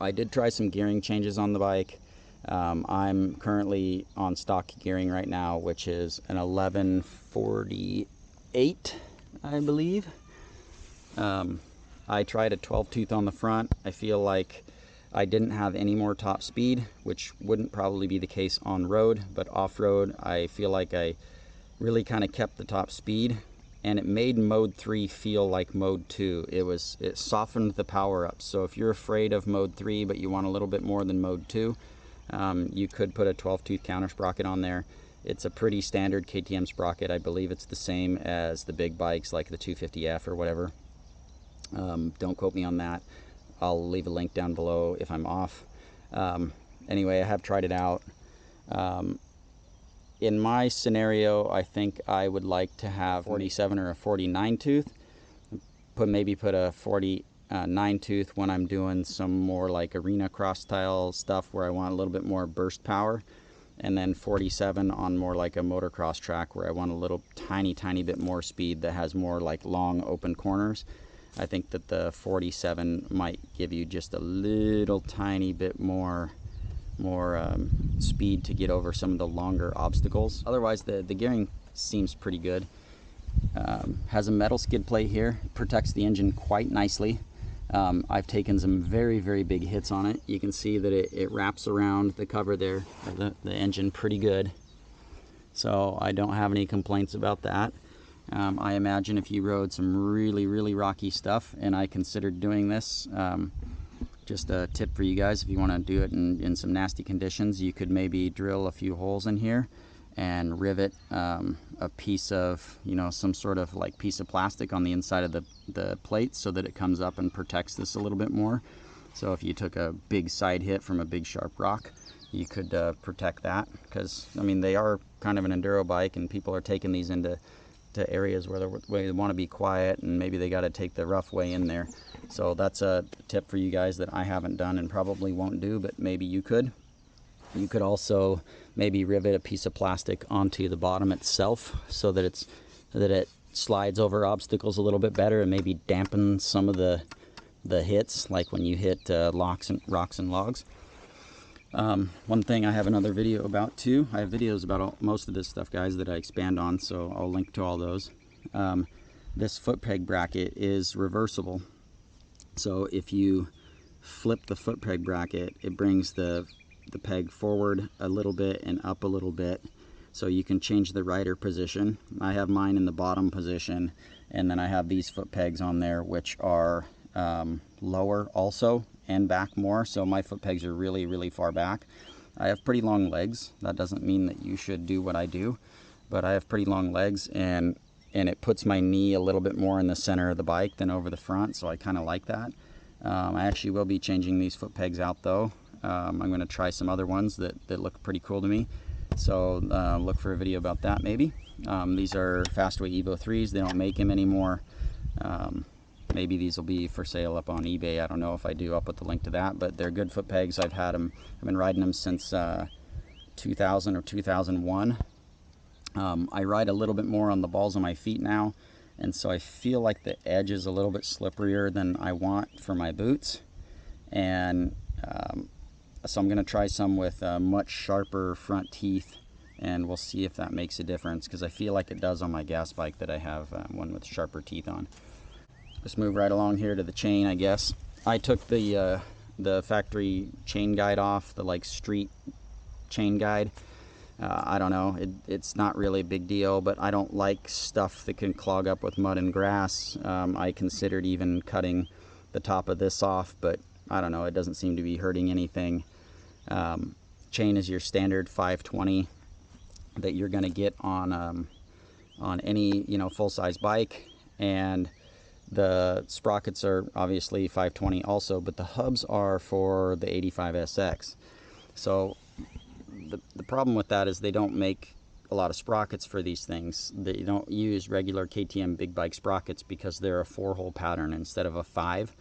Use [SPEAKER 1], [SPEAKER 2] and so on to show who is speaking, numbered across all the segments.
[SPEAKER 1] I did try some gearing changes on the bike. I'm currently on stock gearing right now, which is an 1148, I believe. I tried a 12 tooth on the front. I feel like I didn't have any more top speed, which wouldn't probably be the case on road, but off-road I feel like I really kind of kept the top speed, and it made mode 3 feel like mode 2. It softened the power up. So if you're afraid of mode 3 but you want a little bit more than mode 2, you could put a 12 tooth counter sprocket on there. It's a pretty standard KTM sprocket. I believe it's the same as the big bikes like the 250F or whatever. Don't quote me on that. I'll leave a link down below if I'm off. Anyway, I have tried it out. In my scenario, I think I would like to have 47 or a 49 tooth. Maybe put a 49 tooth when I'm doing some more like arena cross style stuff where I want a little bit more burst power, and then 47 on more like a motocross track where I want a little tiny bit more speed that has more like long open corners. I think that the 47 might give you just a little tiny bit more speed to get over some of the longer obstacles. Otherwise, the gearing seems pretty good. Has a metal skid plate here, protects the engine quite nicely. I've taken some very big hits on it. You can see that it wraps around the cover there, the engine, pretty good. So I don't have any complaints about that. I imagine if you rode some really rocky stuff, and I considered doing this, just a tip for you guys, if you want to do it in some nasty conditions, you could maybe drill a few holes in here and rivet a piece of, some sort of like piece of plastic on the inside of the plate so that it comes up and protects this a little bit more. So if you took a big side hit from a big sharp rock, you could protect that, because I mean they are kind of an enduro bike, and people are taking these into areas where they want to be quiet, and maybe they got to take the rough way in there. So that's a tip for you guys that I haven't done and probably won't do, but maybe you could. You could also maybe rivet a piece of plastic onto the bottom itself so that it slides over obstacles a little bit better and maybe dampen some of the hits, like when you hit rocks and logs. One thing I have another video about too. I have videos about most of this stuff, guys, that I expand on, so I'll link to all those. This foot peg bracket is reversible. So if you flip the foot peg bracket, it brings the peg forward a little bit and up a little bit, so you can change the rider position. I have mine in the bottom position, and then I have these foot pegs on there which are lower also and back more, so my foot pegs are really far back. I have pretty long legs. That doesn't mean that you should do what I do, but I have pretty long legs, and it puts my knee a little bit more in the center of the bike than over the front, so I kind of like that. I actually will be changing these foot pegs out though. I'm going to try some other ones that look pretty cool to me, so look for a video about that maybe. These are Fastway Evo 3s. They don't make them anymore. Maybe these will be for sale up on eBay. I don't know. If I do, I'll put the link to that, but they're good foot pegs. I've had them, I've been riding them since 2000 or 2001. I ride a little bit more on the balls of my feet now, and so I feel like the edge is a little bit slipperier than I want for my boots, and so I'm going to try some with much sharper front teeth, and we'll see if that makes a difference, because I feel like it does on my gas bike that I have one with sharper teeth on. Let's move right along here to the chain, I guess. I took the factory chain guide off, the like street chain guide. I don't know, it's not really a big deal, but I don't like stuff that can clog up with mud and grass. I considered even cutting the top of this off, but I don't know, it doesn't seem to be hurting anything. Chain is your standard 520 that you're going to get on any full-size bike, and the sprockets are obviously 520 also, but the hubs are for the 85SX. So the problem with that is they don't make a lot of sprockets for these things. They don't use regular KTM big bike sprockets because they're a 4-hole pattern instead of a 5.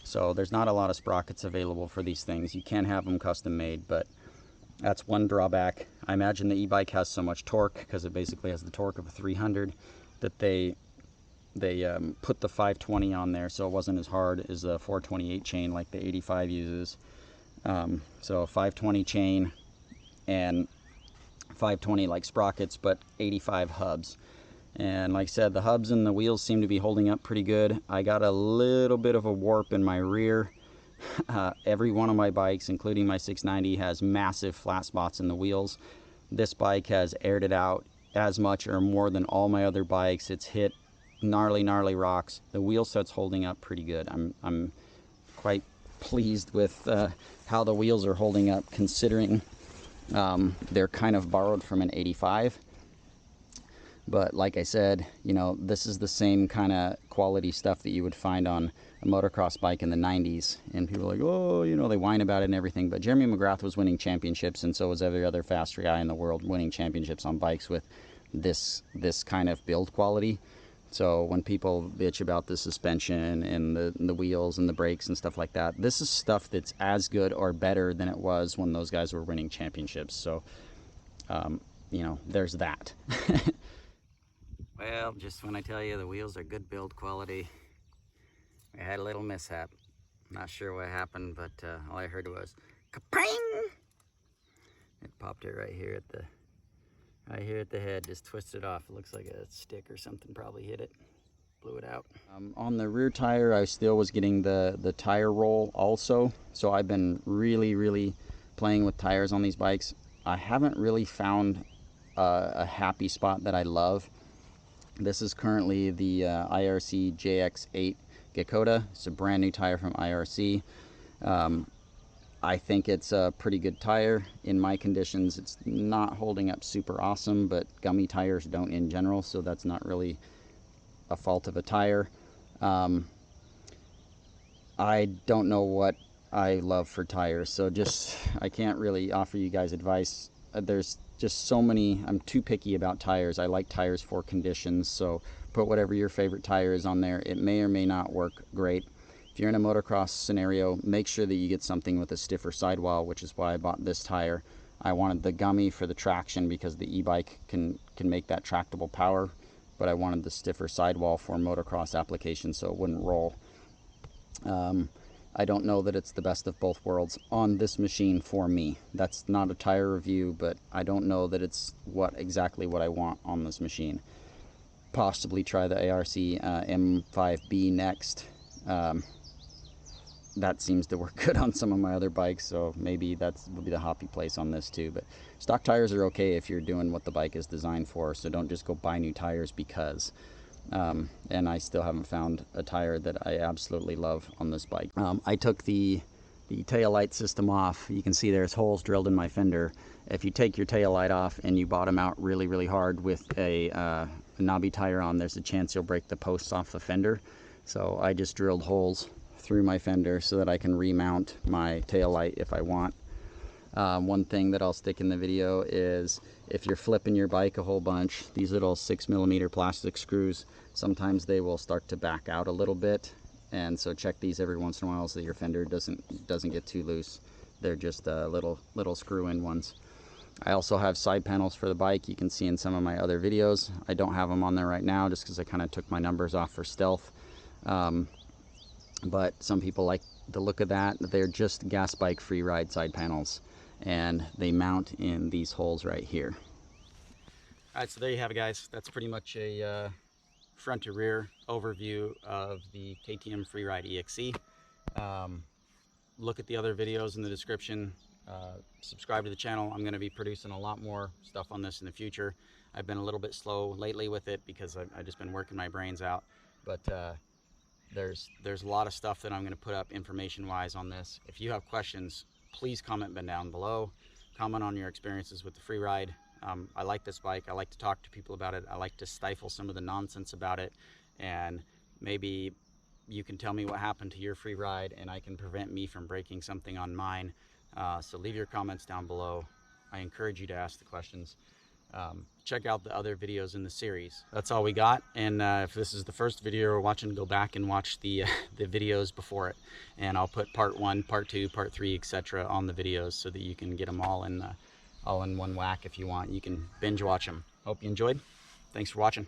[SPEAKER 1] So there's not a lot of sprockets available for these things. You can have them custom made, but that's one drawback. I imagine the e-bike has so much torque, because it basically has the torque of a 300, that they they put the 520 on there, so it wasn't as hard as the 428 chain like the 85 uses. So 520 chain and 520 like sprockets, but 85 hubs. And like I said, the hubs and the wheels seem to be holding up pretty good. I got a little bit of a warp in my rear. Every one of my bikes, including my 690, has massive flat spots in the wheels. This bike has aired it out as much or more than all my other bikes. It's hit gnarly rocks. The wheel set's holding up pretty good. I'm quite pleased with how the wheels are holding up, considering they're kind of borrowed from an 85. But like I said, you know, this is the same kind of quality stuff that you would find on a motocross bike in the 90s. And people are like, oh, you know, they whine about it and everything. But Jeremy McGrath was winning championships, and so was every other fast guy in the world winning championships on bikes with this kind of build quality. So when people bitch about the suspension and the wheels and the brakes and stuff like that, this is stuff that's as good or better than it was when those guys were winning championships. So, you know, there's that. Well, just when I tell you the wheels are good build quality, I had a little mishap. Not sure what happened, but all I heard was ka-pring! It popped it right here at the head, just twisted off. It looks like a stick or something probably hit it, blew it out. On the rear tire, I still was getting the tire roll also. So I've been really playing with tires on these bikes. I haven't really found a happy spot that I love. This is currently the IRC JX8 Gekkota. It's a brand new tire from IRC. I think it's a pretty good tire. In my conditions, it's not holding up super awesome, but gummy tires don't in general, so that's not really a fault of a tire. I don't know what I love for tires, so I can't really offer you guys advice. There's just so many. I'm too picky about tires. I like tires for conditions, so put whatever your favorite tire is on there. It may or may not work great. If you're in a motocross scenario, make sure that you get something with a stiffer sidewall, which is why I bought this tire. I wanted the gummy for the traction because the e-bike can make that tractable power, but I wanted the stiffer sidewall for motocross applications so it wouldn't roll. I don't know that it's the best of both worlds on this machine for me. That's not a tire review, but I don't know that it's exactly what I want on this machine. Possibly try the ARC M5B next. That seems to work good on some of my other bikes, so maybe that will be the happy place on this too. But stock tires are okay if you're doing what the bike is designed for, so don't just go buy new tires because. And I still haven't found a tire that I absolutely love on this bike. I took the tail light system off. You can see there's holes drilled in my fender. If you take your tail light off and you bottom out really hard with a knobby tire on, there's a chance you'll break the posts off the fender. So I just drilled holes through my fender so that I can remount my tail light if I want. One thing that I'll stick in the video is if you're flipping your bike a whole bunch, these little 6mm plastic screws, sometimes they will start to back out a little bit, and so check these every once in a while so that your fender doesn't get too loose. They're just little screw-in ones. I also have side panels for the bike. You can see in some of my other videos. I don't have them on there right now just because I kind of took my numbers off for stealth. But some people like the look of that. They're just gas bike Freeride side panels, and they mount in these holes right here. All right, so there you have it, guys. That's pretty much a front to rear overview of the KTM Freeride EXE. Look at the other videos in the description. Subscribe to the channel. I'm going to be producing a lot more stuff on this in the future. I've been a little bit slow lately with it because I've just been working my brains out, but there's a lot of stuff that I'm going to put up information wise on this. If you have questions, please comment down below. Comment on your experiences with the Freeride. I like this bike. I like to talk to people about it. I like to stifle some of the nonsense about it, and maybe you can tell me what happened to your Freeride and I can prevent me from breaking something on mine. So leave your comments down below. I encourage you to ask the questions. Check out the other videos in the series. That's all we got, and if this is the first video you're watching, go back and watch the videos before it, and I'll put part 1, part 2, part 3, etc. on the videos so that you can get them all in one whack. If you want, you can binge watch them. Hope you enjoyed. Thanks for watching.